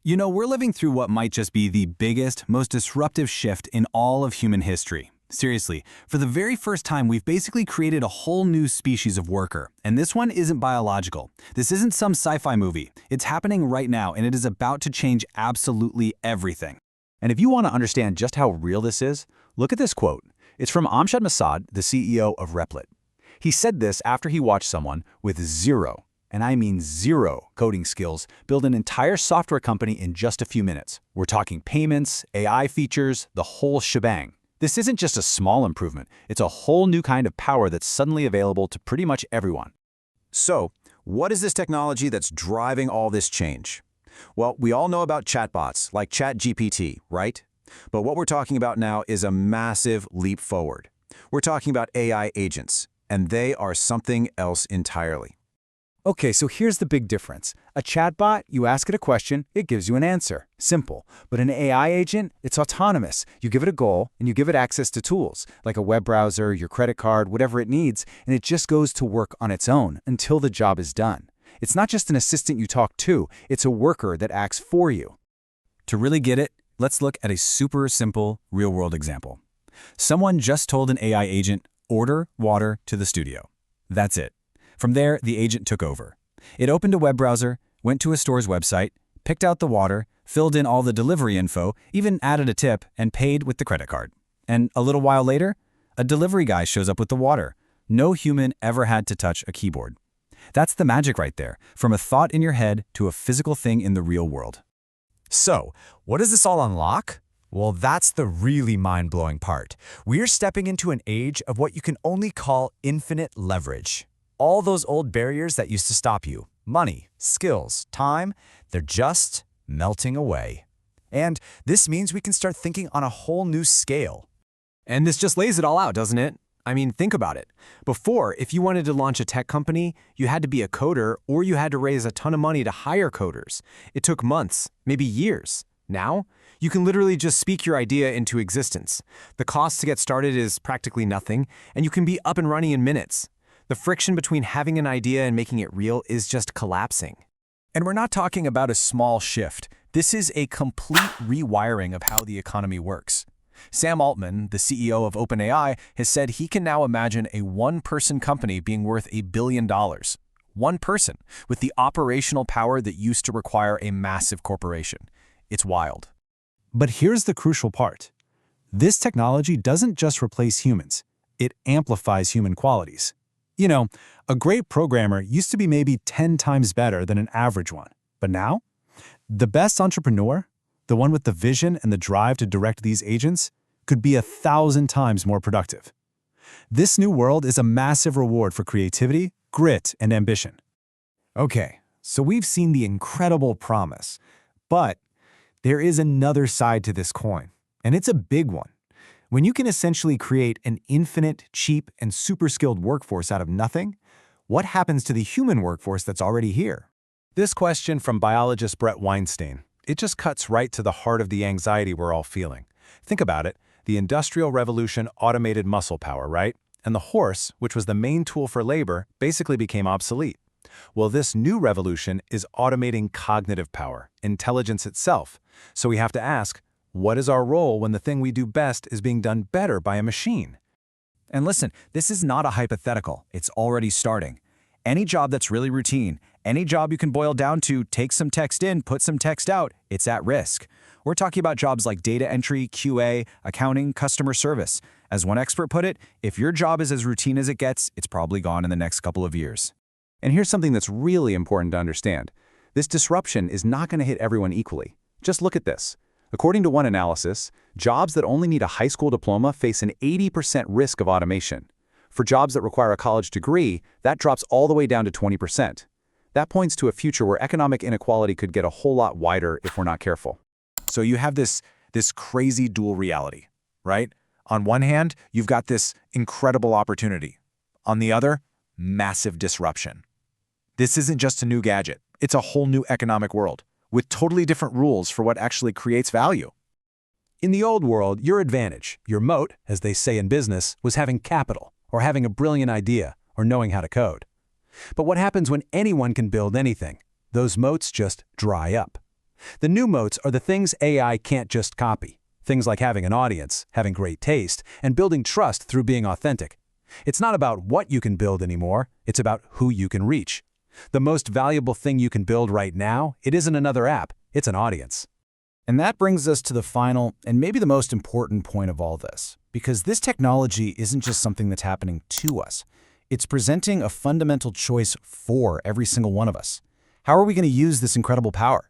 We're living through what might just be the biggest, most disruptive shift in all of human history. Seriously, for the very first time, we've basically created a whole new species of worker. And this one isn't biological. This isn't some sci-fi movie. It's happening right now, and it is about to change absolutely everything. And if you want to understand just how real this is, look at this quote. It's from Amjad Masad, the CEO of Replit. He said this after he watched someone with zero, and I mean zero, coding skills build an entire software company in just a few minutes. We're talking payments, AI features, the whole shebang. This isn't just a small improvement, it's a whole new kind of power that's suddenly available to pretty much everyone. So, what is this technology that's driving all this change? Well, we all know about chatbots like ChatGPT, right? But what we're talking about now is a massive leap forward. We're talking about AI agents, and they are something else entirely. Okay, so here's the big difference. A chatbot, you ask it a question, it gives you an answer. Simple. But an AI agent, it's autonomous. You give it a goal, and you give it access to tools, like a web browser, your credit card, whatever it needs, and it just goes to work on its own until the job is done. It's not just an assistant you talk to, it's a worker that acts for you. To really get it, let's look at a super simple, real-world example. Someone just told an AI agent, order water to the studio. That's it. From there, the agent took over. It opened a web browser, went to a store's website, picked out the water, filled in all the delivery info, even added a tip, and paid with the credit card. And a little while later, a delivery guy shows up with the water. No human ever had to touch a keyboard. That's the magic right there, from a thought in your head to a physical thing in the real world. So, what does this all unlock? Well, that's the really mind-blowing part. We're stepping into an age of what you can only call infinite leverage. All those old barriers that used to stop you, money, skills, time, they're just melting away. And this means we can start thinking on a whole new scale. And this just lays it all out, doesn't it? I mean, think about it. Before, if you wanted to launch a tech company, you had to be a coder or you had to raise a ton of money to hire coders. It took months, maybe years. Now, you can literally just speak your idea into existence. The cost to get started is practically nothing, and you can be up and running in minutes. The friction between having an idea and making it real is just collapsing. And we're not talking about a small shift. This is a complete rewiring of how the economy works. Sam Altman, the CEO of OpenAI, has said he can now imagine a one-person company being worth $1 billion. One person, with the operational power that used to require a massive corporation. It's wild. But here's the crucial part. This technology doesn't just replace humans. It amplifies human qualities. A great programmer used to be maybe 10 times better than an average one. But now, the best entrepreneur, the one with the vision and the drive to direct these agents, could be 1,000 times more productive. This new world is a massive reward for creativity, grit, and ambition. Okay, so we've seen the incredible promise, but there is another side to this coin, and it's a big one. When you can essentially create an infinite, cheap, and super skilled workforce out of nothing, what happens to the human workforce that's already here? This question from biologist Brett Weinstein, it just cuts right to the heart of the anxiety we're all feeling. Think about it. The Industrial Revolution automated muscle power, right? And the horse, which was the main tool for labor, basically became obsolete. Well, this new revolution is automating cognitive power, intelligence itself. So we have to ask, what is our role when the thing we do best is being done better by a machine? And listen, this is not a hypothetical. It's already starting. Any job that's really routine, any job you can boil down to take some text in, put some text out, it's at risk. We're talking about jobs like data entry, QA, accounting, customer service. As one expert put it, if your job is as routine as it gets, it's probably gone in the next couple of years. And here's something that's really important to understand. This disruption is not going to hit everyone equally. Just look at this. According to one analysis, jobs that only need a high school diploma face an 80% risk of automation. For jobs that require a college degree, that drops all the way down to 20%. That points to a future where economic inequality could get a whole lot wider if we're not careful. So you have this crazy dual reality, right? On one hand, you've got this incredible opportunity. On the other, massive disruption. This isn't just a new gadget. It's a whole new economic world, with totally different rules for what actually creates value. In the old world, your advantage, your moat, as they say in business, was having capital, or having a brilliant idea, or knowing how to code. But what happens when anyone can build anything? Those moats just dry up. The new moats are the things AI can't just copy. Things like having an audience, having great taste, and building trust through being authentic. It's not about what you can build anymore, it's about who you can reach. The most valuable thing you can build right now, it isn't another app, it's an audience. And that brings us to the final and maybe the most important point of all this, because this technology isn't just something that's happening to us. It's presenting a fundamental choice for every single one of us. How are we going to use this incredible power?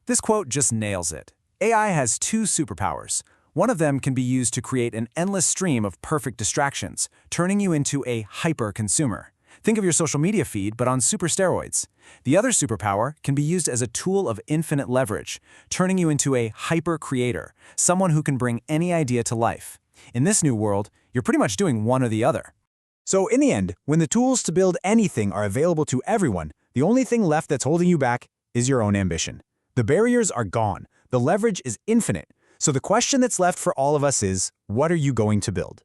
This quote just nails it. AI has two superpowers. One of them can be used to create an endless stream of perfect distractions, turning you into a hyper-consumer. Think of your social media feed, but on super steroids. The other superpower can be used as a tool of infinite leverage, turning you into a hyper-creator, someone who can bring any idea to life. In this new world, you're pretty much doing one or the other. So in the end, when the tools to build anything are available to everyone, the only thing left that's holding you back is your own ambition. The barriers are gone. The leverage is infinite. So the question that's left for all of us is, what are you going to build?